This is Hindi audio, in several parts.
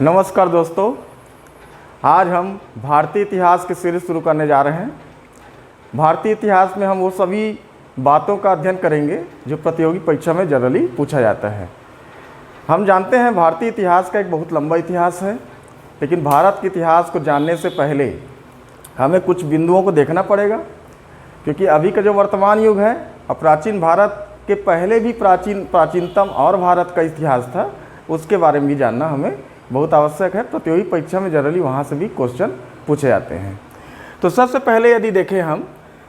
नमस्कार दोस्तों, आज हम भारतीय इतिहास की सीरीज शुरू करने जा रहे हैं। भारतीय इतिहास में हम वो सभी बातों का अध्ययन करेंगे जो प्रतियोगी परीक्षा में जनरली पूछा जाता है। हम जानते हैं भारतीय इतिहास का एक बहुत लंबा इतिहास है, लेकिन भारत के इतिहास को जानने से पहले हमें कुछ बिंदुओं को देखना पड़ेगा, क्योंकि अभी का जो वर्तमान युग है और प्राचीन भारत के पहले भी प्राचीनतम और भारत का इतिहास था, उसके बारे में भी जानना हमें बहुत आवश्यक है। प्रतियोगी परीक्षा में जनरली वहाँ से भी क्वेश्चन पूछे जाते हैं। तो सबसे पहले यदि देखें हम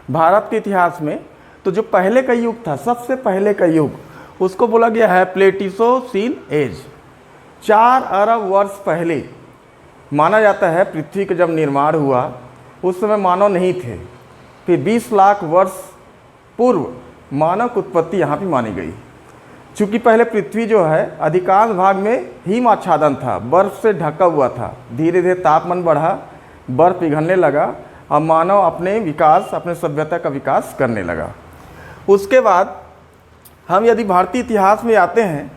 भारत के इतिहास में, तो जो पहले का युग था, सबसे पहले का युग, उसको बोला गया है प्लेटिसोसीन एज। 4 अरब वर्ष पहले माना जाता है पृथ्वी का जब निर्माण हुआ, उस समय मानव नहीं थे। फिर 20 लाख वर्ष पूर्व मानव की उत्पत्ति यहाँ पर मानी गई। चूँकि पहले पृथ्वी जो है अधिकांश भाग में हिम आच्छादन था, बर्फ़ से ढका हुआ था। धीरे धीरे तापमान बढ़ा, बर्फ़ पिघलने लगा और मानव अपने सभ्यता का विकास करने लगा। उसके बाद हम यदि भारतीय इतिहास में आते हैं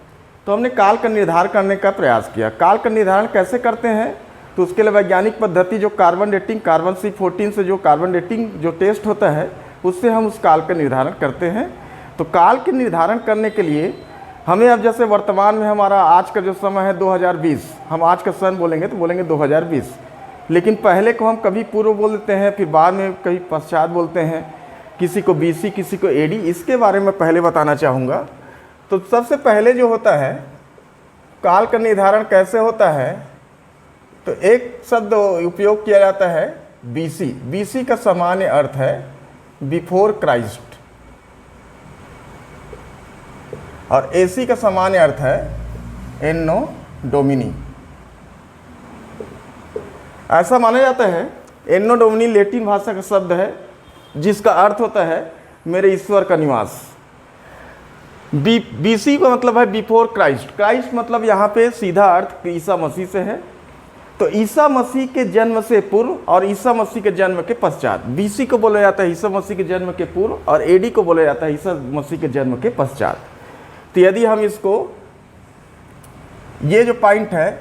तो हमने काल का निर्धारण करने का प्रयास किया। काल का निर्धारण कैसे करते हैं, तो उसके लिए वैज्ञानिक पद्धति जो कार्बन डेटिंग, कार्बन C14 से जो कार्बन डेटिंग जो टेस्ट होता है, उससे हम उस काल का निर्धारण करते हैं। तो काल के निर्धारण करने के लिए हमें अब जैसे वर्तमान में हमारा आज का जो समय है 2020, हम आज का सन बोलेंगे तो बोलेंगे 2020, लेकिन पहले को हम कभी पूर्व बोल देते हैं, फिर बाद में कभी पश्चात बोलते हैं, किसी को BC, किसी को AD। इसके बारे में पहले बताना चाहूँगा। तो सबसे पहले जो होता है काल का निर्धारण कैसे होता है, तो एक शब्द उपयोग किया जाता है BC। BC का सामान्य अर्थ है बिफोर क्राइस्ट, और AC का सामान्य अर्थ है एन्नो डोमिनी। ऐसा माना जाता है एन्नो डोमिनी लैटिन भाषा का शब्द है, जिसका अर्थ होता है मेरे ईश्वर का निवास। BC का मतलब है बिफोर क्राइस्ट। क्राइस्ट मतलब यहाँ पे सीधा अर्थ ईसा मसीह से है। तो ईसा मसीह के जन्म से पूर्व और ईसा मसीह के जन्म के पश्चात। BC को बोला जाता है ईसा मसीह के जन्म के पूर्व, और AD को बोला जाता है ईसा मसीह के जन्म के पश्चात। तो यदि हम इसको, ये जो पॉइंट है,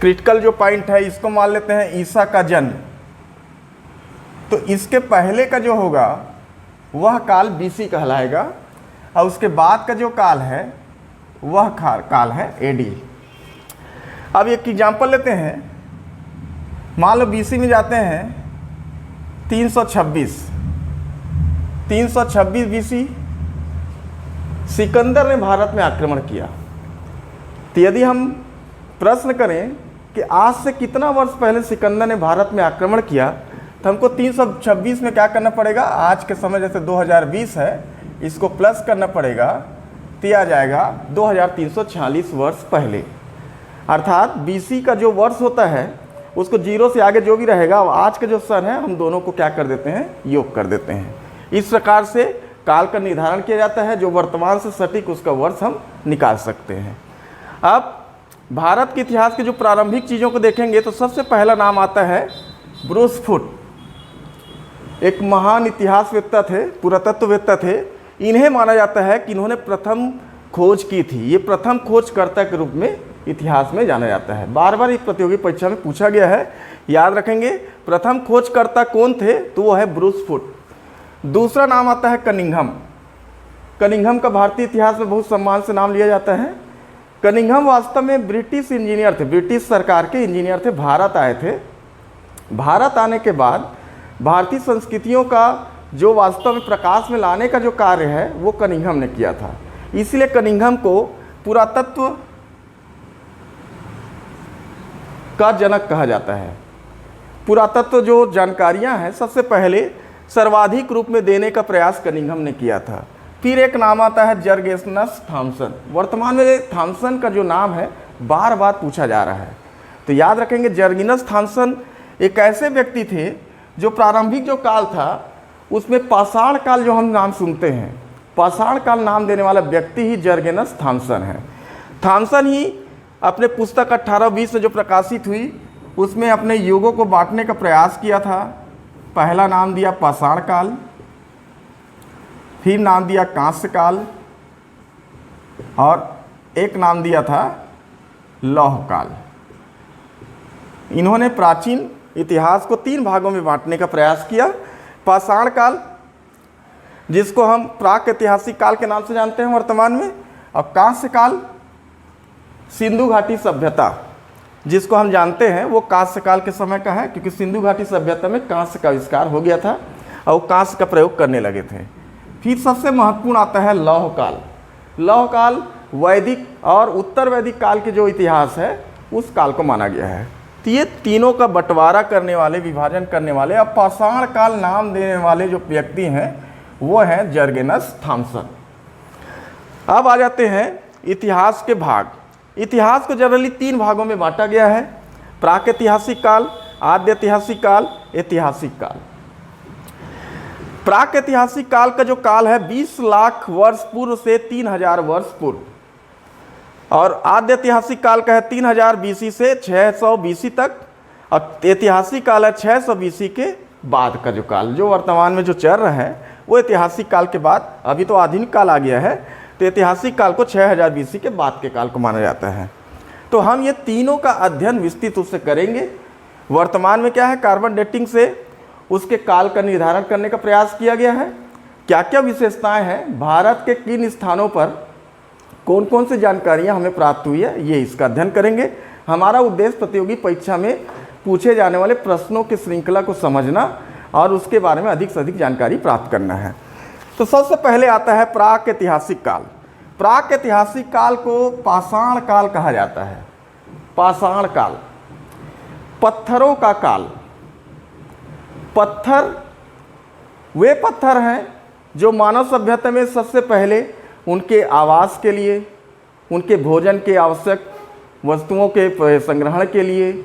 क्रिटिकल जो पॉइंट है, इसको मान लेते हैं ईसा का जन्म, तो इसके पहले का जो होगा वह काल BC कहलाएगा, और उसके बाद का जो काल है वह काल है AD। अब एक एग्जांपल लेते हैं। मान लो BC में जाते हैं 326 BC, सिकंदर ने भारत में आक्रमण किया। तो यदि हम प्रश्न करें कि आज से कितना वर्ष पहले सिकंदर ने भारत में आक्रमण किया, तो हमको 326 में क्या करना पड़ेगा, आज के समय जैसे 2020 है, इसको प्लस करना पड़ेगा, तो आ जाएगा 2346 वर्ष पहले। अर्थात BC का जो वर्ष होता है उसको 0 से आगे जो भी रहेगा, आज का जो सन है, हम दोनों को क्या कर देते हैं, योग कर देते हैं। इस प्रकार से काल का निर्धारण किया जाता है, जो वर्तमान से सटीक उसका वर्ष हम निकाल सकते हैं। अब भारत के इतिहास के जो प्रारंभिक चीज़ों को देखेंगे तो सबसे पहला नाम आता है ब्रूस फुट। एक महान इतिहासवेत्ता थे, पुरातत्ववेत्ता थे। इन्हें माना जाता है कि इन्होंने प्रथम खोज की थी। ये प्रथम खोजकर्ता के रूप में इतिहास में जाना जाता है। बार बार एक प्रतियोगी परीक्षा में पूछा गया है, याद रखेंगे। प्रथम खोजकर्ता कौन थे, तो वो है ब्रूस फुट। दूसरा नाम आता है कनिंघम। कनिंघम का भारतीय इतिहास में बहुत सम्मान से नाम लिया जाता है। कनिंघम वास्तव में ब्रिटिश इंजीनियर थे, ब्रिटिश सरकार के इंजीनियर थे। भारत आए थे। भारत आने के बाद भारतीय संस्कृतियों का जो वास्तव में प्रकाश में लाने का जो कार्य है, वो कनिंघम ने किया था। इसलिए कनिंघम को पुरातत्व का जनक कहा जाता है। पुरातत्व जो जानकारियां हैं, सबसे पहले सर्वाधिक रूप में देने का प्रयास कनिंघम ने किया था। फिर एक नाम आता है जर्गेनस थॉमसन। वर्तमान में थॉमसन का जो नाम है बार बार पूछा जा रहा है, तो याद रखेंगे जर्गेनस थॉमसन एक ऐसे व्यक्ति थे जो प्रारंभिक जो काल था उसमें पाषाण काल जो हम नाम सुनते हैं, पाषाण काल नाम देने वाला व्यक्ति ही जर्गेनस थॉमसन है। थॉमसन ही अपने पुस्तक 1820 में जो प्रकाशित हुई, उसमें अपने युगों को बांटने का प्रयास किया था। पहला नाम दिया पाषाण काल, फिर नाम दिया कांस्य काल, और एक नाम दिया था लौह काल। इन्होंने प्राचीन इतिहास को 3 भागों में बांटने का प्रयास किया। पाषाण काल, जिसको हम प्राक ऐतिहासिक काल के नाम से जानते हैं वर्तमान में, और कांस्य काल, सिंधु घाटी सभ्यता, जिसको हम जानते हैं वो कांस्य काल के समय का है, क्योंकि सिंधु घाटी सभ्यता में कांस्य का आविष्कार हो गया था और वो कांस्य का प्रयोग करने लगे थे। फिर सबसे महत्वपूर्ण आता है लौह काल। लौह काल वैदिक और उत्तर वैदिक काल के जो इतिहास है उस काल को माना गया है। तो ये तीनों का बंटवारा करने वाले, विभाजन करने वाले, अब पाषाण काल नाम देने वाले जो व्यक्ति हैं वो हैं जर्गेनस थॉमसन। अब आ जाते हैं इतिहास के भाग। इतिहास को जनरली 3 भागों में बांटा गया है: प्राक-ऐतिहासिक काल, आद्य ऐतिहासिक काल, ऐतिहासिक काल। प्राक-ऐतिहासिक काल का जो काल है 20 लाख वर्ष पूर्व से 3000 वर्ष पूर्व, और आद्य ऐतिहासिक काल का है 3000 बीसी से 600 बीसी तक, और ऐतिहासिक काल है 600 बीसी के बाद का जो काल, जो वर्तमान में जो चल रहा है वो ऐतिहासिक काल के बाद। अभी तो आधुनिक काल आ गया है, तो ऐतिहासिक काल को 6000 बीसी के बाद के काल को माना जाता है। तो हम ये तीनों का अध्ययन विस्तृत रूप से करेंगे। वर्तमान में क्या है, कार्बन डेटिंग से उसके काल का निर्धारण करने का प्रयास किया गया है। क्या क्या विशेषताएं हैं, भारत के किन स्थानों पर कौन कौन सी जानकारियां हमें प्राप्त हुई है, ये इसका अध्ययन करेंगे। हमारा उद्देश्य प्रतियोगी परीक्षा में पूछे जाने वाले प्रश्नों की श्रृंखला को समझना और उसके बारे में अधिक से अधिक जानकारी प्राप्त करना है। तो सबसे पहले आता है प्राक ऐतिहासिक काल। प्राक ऐतिहासिक काल को पाषाण काल कहा जाता है। पाषाण काल, पत्थरों का काल। पत्थर वे पत्थर हैं जो मानव सभ्यता में सबसे पहले उनके आवास के लिए, उनके भोजन के आवश्यक वस्तुओं के संग्रहण के लिए,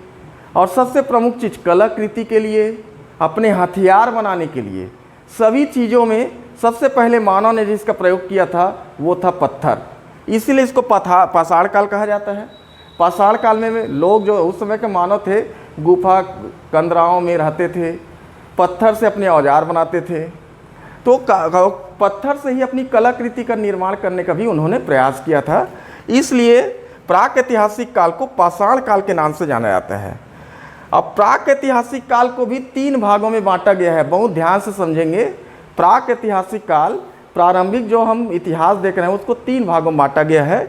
और सबसे प्रमुख चीज़ कलाकृति के लिए, अपने हथियार बनाने के लिए, सभी चीज़ों में सबसे पहले मानव ने जिसका प्रयोग किया था वो था पत्थर। इसीलिए इसको पाषाण काल कहा जाता है। पाषाण काल में लोग जो उस समय के मानव थे गुफा कंदराओं में रहते थे, पत्थर से अपने औजार बनाते थे, तो पत्थर से ही अपनी कलाकृति का निर्माण करने का भी उन्होंने प्रयास किया था। इसलिए प्राक ऐतिहासिक काल को पाषाण काल के नाम से जाना जाता है। अब प्राक ऐतिहासिक काल को भी 3 भागों में बांटा गया है, बहुत ध्यान से समझेंगे। प्राक ऐतिहासिक काल, प्रारंभिक जो हम इतिहास देख रहे हैं उसको 3 भागों में बांटा गया है।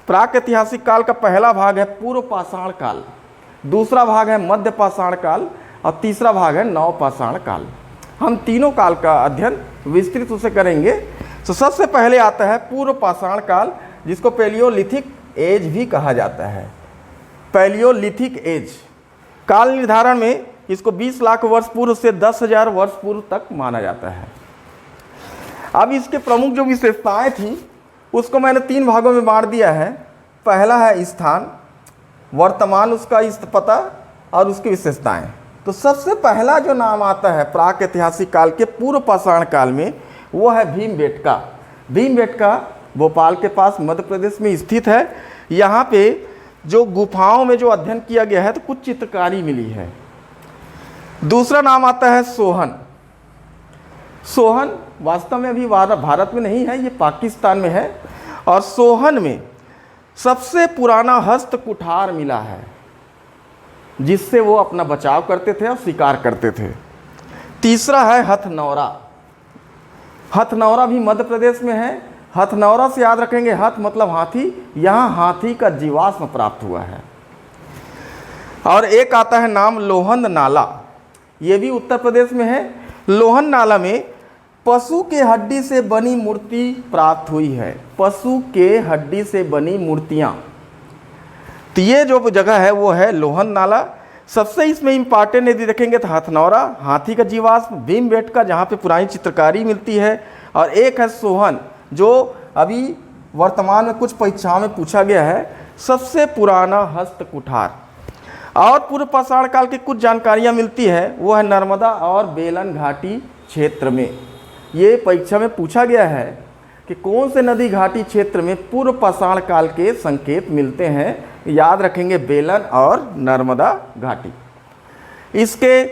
प्राक ऐतिहासिक काल का पहला भाग है पूर्व पाषाण काल, दूसरा भाग है मध्य पाषाण काल, और तीसरा भाग है नव पाषाण काल। हम तीनों काल का अध्ययन विस्तृत रूप से करेंगे। तो सबसे पहले आता है पूर्व पाषाण काल, जिसको पैलियोलिथिक एज भी कहा जाता है। पैलियोलिथिक एज काल निर्धारण में इसको 20 लाख वर्ष पूर्व से 10,000 वर्ष पूर्व तक माना जाता है। अब इसके प्रमुख जो विशेषताएं थी उसको मैंने 3 भागों में बांट दिया है। पहला है स्थान, वर्तमान उसका पता और उसकी विशेषताएं। तो सबसे पहला जो नाम आता है प्राक ऐतिहासिक काल के पूर्व पाषाण काल में वो है भीमबेटका। भीमबेटका भोपाल के पास मध्य प्रदेश में स्थित है। यहाँ पे जो गुफाओं में जो अध्ययन किया गया है तो कुछ चित्रकारी मिली है। दूसरा नाम आता है सोहन। सोहन वास्तव में अभी भारत में नहीं है, ये पाकिस्तान में है, और सोहन में सबसे पुराना हस्त कुठार मिला है जिससे वो अपना बचाव करते थे और शिकार करते थे। तीसरा है हथनौरा। हथनौरा भी मध्य प्रदेश में है। हथनौरा से याद रखेंगे, हथ मतलब हाथी, यहाँ हाथी का जीवाश्म प्राप्त हुआ है। और एक आता है नाम लोहंद नाला, ये भी उत्तर प्रदेश में है। लोहंद नाला में पशु के हड्डी से बनी मूर्ति प्राप्त हुई है। पशु के हड्डी से बनी मूर्तियाँ, तो ये जो जगह है वो है लोहंद नाला। सबसे इसमें इम्पॉर्टेंट यदि देखेंगे तो हथनौरा, हाथी का जीवाश्म, भीमबेटका जहाँ पे पुरानी चित्रकारी मिलती है, और एक है सोहन जो अभी वर्तमान में कुछ परीक्षाओं में पूछा गया है, सबसे पुराना हस्त कुठार। और पूर्व पाषाण काल की कुछ जानकारियाँ मिलती है, वो है नर्मदा और बेलन घाटी क्षेत्र में। ये परीक्षा में पूछा गया है कि कौन से नदी घाटी क्षेत्र में पूर्व पाषाण काल के संकेत मिलते हैं। याद रखेंगे बेलन और नर्मदा घाटी। इसके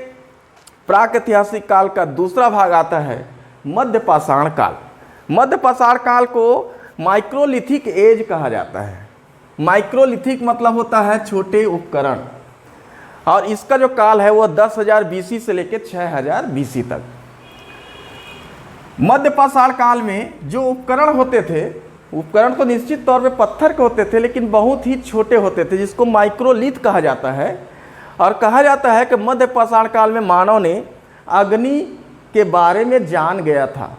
प्राक ऐतिहासिक काल का दूसरा भाग आता है मध्य पाषाण काल। मध्य पाषाण काल को माइक्रोलिथिक एज कहा जाता है। माइक्रोलिथिक मतलब होता है छोटे उपकरण, और इसका जो काल है वो 10,000 BC से लेकर 6,000 BC तक। मध्य पाषाण काल में जो उपकरण होते थे, उपकरण तो निश्चित तौर पे पत्थर के होते थे, लेकिन बहुत ही छोटे होते थे, जिसको माइक्रोलिथ कहा जाता है। और कहा जाता है कि मध्य पाषाण काल में मानव ने अग्नि के बारे में जान गया था।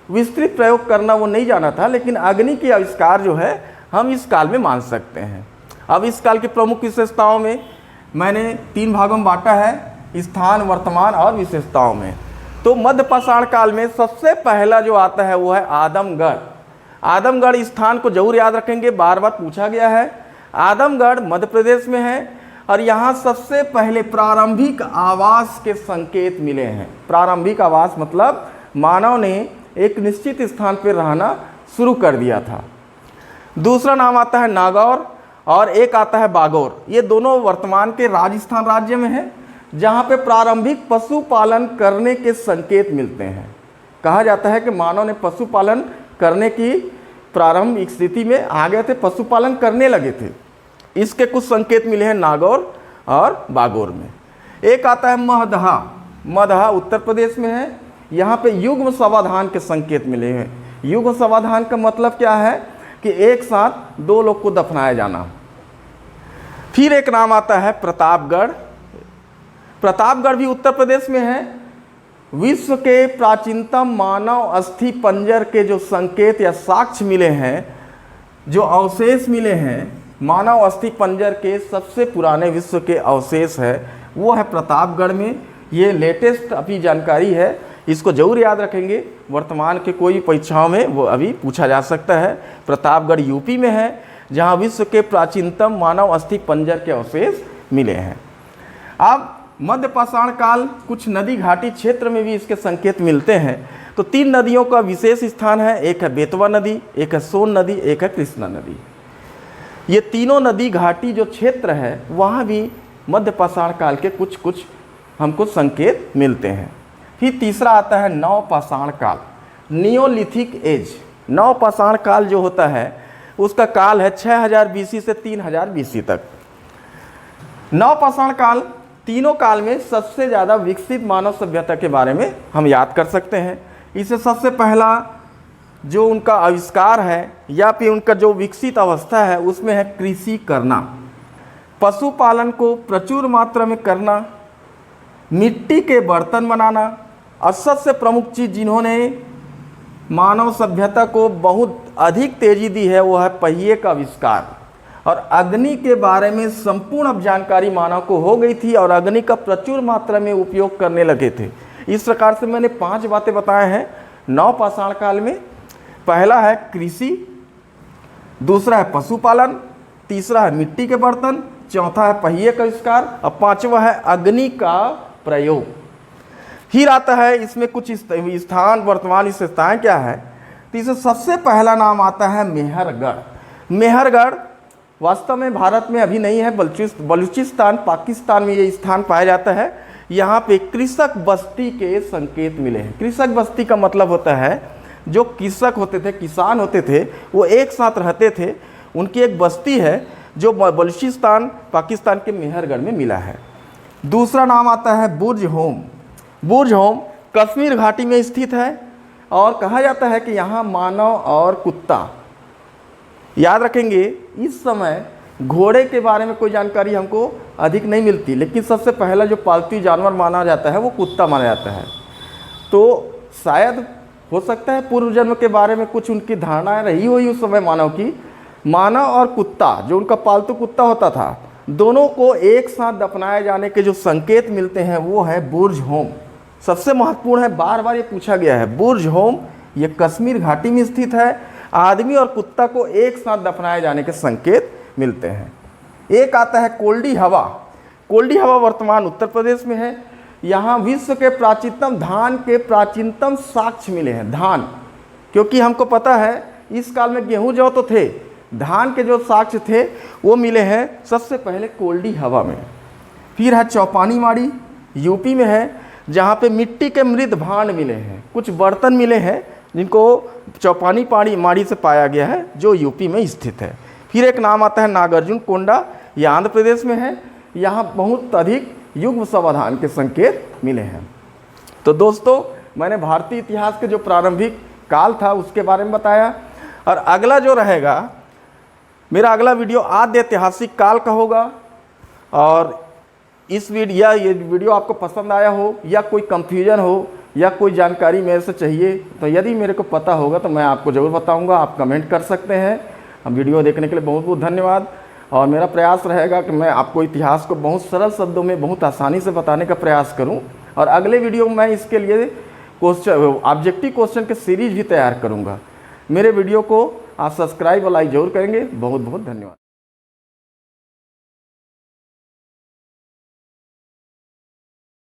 विस्तृत प्रयोग करना वो नहीं जाना था, लेकिन अग्नि की आविष्कार जो है हम इस काल में मान सकते हैं। अब इस काल की प्रमुख विशेषताओं में मैंने 3 भागों में बांटा है, स्थान, वर्तमान और विशेषताओं में। तो मध्य पाषाण काल में सबसे पहला जो आता है वो है आदमगढ़। आदमगढ़ स्थान को जरूर याद रखेंगे, बार बार पूछा गया है। आदमगढ़ मध्य प्रदेश में है, और यहाँ सबसे पहले प्रारंभिक आवास के संकेत मिले हैं। प्रारंभिक आवास मतलब मानव ने एक निश्चित स्थान पर रहना शुरू कर दिया था। दूसरा नाम आता है नागौर, और एक आता है बागौर। ये दोनों वर्तमान के राजस्थान राज्य में है, जहाँ पे प्रारंभिक पशुपालन करने के संकेत मिलते हैं। कहा जाता है कि मानव ने पशुपालन करने की प्रारंभिक स्थिति में आ गए थे, पशुपालन करने लगे थे। इसके कुछ संकेत मिले हैं नागौर और बागौर में। एक आता है महदहा। महदहा उत्तर प्रदेश में है, यहाँ पे युग्म समाधान के संकेत मिले हैं। युग्म समाधान का मतलब क्या है कि एक साथ 2 लोग को दफनाया जाना। फिर एक नाम आता है प्रतापगढ़। प्रतापगढ़ भी उत्तर प्रदेश में है। विश्व के प्राचीनतम मानव अस्थि पंजर के जो संकेत या साक्ष्य मिले हैं, जो अवशेष मिले हैं, मानव अस्थि पंजर के सबसे पुराने विश्व के अवशेष है वो है प्रतापगढ़ में। ये लेटेस्ट अभी जानकारी है, इसको जरूर याद रखेंगे। वर्तमान के कोई परीक्षाओं में वो अभी पूछा जा सकता है। प्रतापगढ़ यूपी में है, जहाँ विश्व के प्राचीनतम मानव अस्थि पंजर के अवशेष मिले हैं। अब मध्य पाषाण काल कुछ नदी घाटी क्षेत्र में भी इसके संकेत मिलते हैं। तो 3 नदियों का विशेष स्थान है, एक है बेतवा नदी, एक है सोन नदी, एक है कृष्णा नदी। ये तीनों नदी घाटी जो क्षेत्र है वहाँ भी मध्य पाषाण काल के कुछ हमको संकेत मिलते हैं। फिर तीसरा आता है नवपाषाण काल, नियोलिथिक एज। नवपाषाण काल जो होता है उसका काल है 6,000 BC से 3,000 BC तक। नवपाषाण काल तीनों काल में सबसे ज़्यादा विकसित मानव सभ्यता के बारे में हम याद कर सकते हैं। इसे सबसे पहला जो उनका आविष्कार है या फिर उनका जो विकसित अवस्था है उसमें है कृषि करना, पशुपालन को प्रचुर मात्रा में करना, मिट्टी के बर्तन बनाना, और सबसे प्रमुख चीज़ जिन्होंने मानव सभ्यता को बहुत अधिक तेजी दी है वो है पहिए का आविष्कार। और अग्नि के बारे में संपूर्ण अब जानकारी मानव को हो गई थी और अग्नि का प्रचुर मात्रा में उपयोग करने लगे थे। इस प्रकार से मैंने 5 बातें बताए हैं नवपाषाण काल में। पहला है कृषि, दूसरा है पशुपालन, तीसरा है मिट्टी के बर्तन, चौथा है पहिए का आविष्कार, और 5वां है अग्नि का प्रयोग। फिर आता है इसमें कुछ स्थान, वर्तमान विशेषताएं क्या है। तो इसमें सबसे पहला नाम आता है मेहरगढ़। मेहरगढ़ वास्तव में भारत में अभी नहीं है, बलूचिस्तान पाकिस्तान में ये स्थान पाया जाता है। यहाँ पे कृषक बस्ती के संकेत मिले हैं। कृषक बस्ती का मतलब होता है जो कृषक होते थे, किसान होते थे, वो एक साथ रहते थे। उनकी एक बस्ती है जो बलूचिस्तान पाकिस्तान के मेहरगढ़ में मिला है। दूसरा नाम आता है बुर्ज होम। बुर्ज होम कश्मीर घाटी में स्थित है, और कहा जाता है कि यहाँ मानव और कुत्ता, याद रखेंगे इस समय घोड़े के बारे में कोई जानकारी हमको अधिक नहीं मिलती, लेकिन सबसे पहला जो पालतू जानवर माना जाता है वो कुत्ता माना जाता है। तो शायद हो सकता है पूर्व जन्म के बारे में कुछ उनकी धारणाएं रही हुई उस समय मानव की। मानव और कुत्ता, जो उनका पालतू कुत्ता होता था, दोनों को एक साथ दफनाए जाने के जो संकेत मिलते हैं वो है बुर्ज होम। सबसे महत्वपूर्ण है, बार बार ये पूछा गया है, बुर्ज होम ये कश्मीर घाटी में स्थित है। आदमी और कुत्ता को एक साथ दफनाए जाने के संकेत मिलते हैं। एक आता है कोल्डी हवा। कोल्डी हवा वर्तमान उत्तर प्रदेश में है। यहाँ विश्व के प्राचीनतम धान के प्राचीनतम साक्ष्य मिले हैं। धान, क्योंकि हमको पता है इस काल में गेहूं जौ तो थे, धान के जो साक्ष्य थे वो मिले हैं सबसे पहले कोल्डी हवा में। फिर है चौपानी माड़ी, यूपी में है, जहाँ पे मिट्टी के मृद भांड मिले हैं। कुछ बर्तन मिले हैं जिनको चौपानी माड़ी से पाया गया है, जो यूपी में स्थित है। फिर एक नाम आता है नागार्जुन कोंडा, ये आंध्र प्रदेश में है। यहाँ बहुत अधिक युग्म समाधान के संकेत मिले हैं। तो दोस्तों, मैंने भारतीय इतिहास के जो प्रारंभिक काल था उसके बारे में बताया, और अगला जो रहेगा मेरा अगला वीडियो आद्य ऐतिहासिक काल का होगा। और इस ये वीडियो आपको पसंद आया हो या कोई कंफ्यूजन हो या कोई जानकारी मेरे से चाहिए, तो यदि मेरे को पता होगा तो मैं आपको ज़रूर बताऊंगा। आप कमेंट कर सकते हैं। हम वीडियो देखने के लिए बहुत बहुत धन्यवाद। और मेरा प्रयास रहेगा कि मैं आपको इतिहास को बहुत सरल शब्दों में बहुत आसानी से बताने का प्रयास करूं। और अगले वीडियो में मैं इसके लिए ऑब्जेक्टिव क्वेश्चन के सीरीज भी तैयार करूंगा। मेरे वीडियो को आप सब्सक्राइब और लाइक जरूर करेंगे। बहुत बहुत धन्यवाद।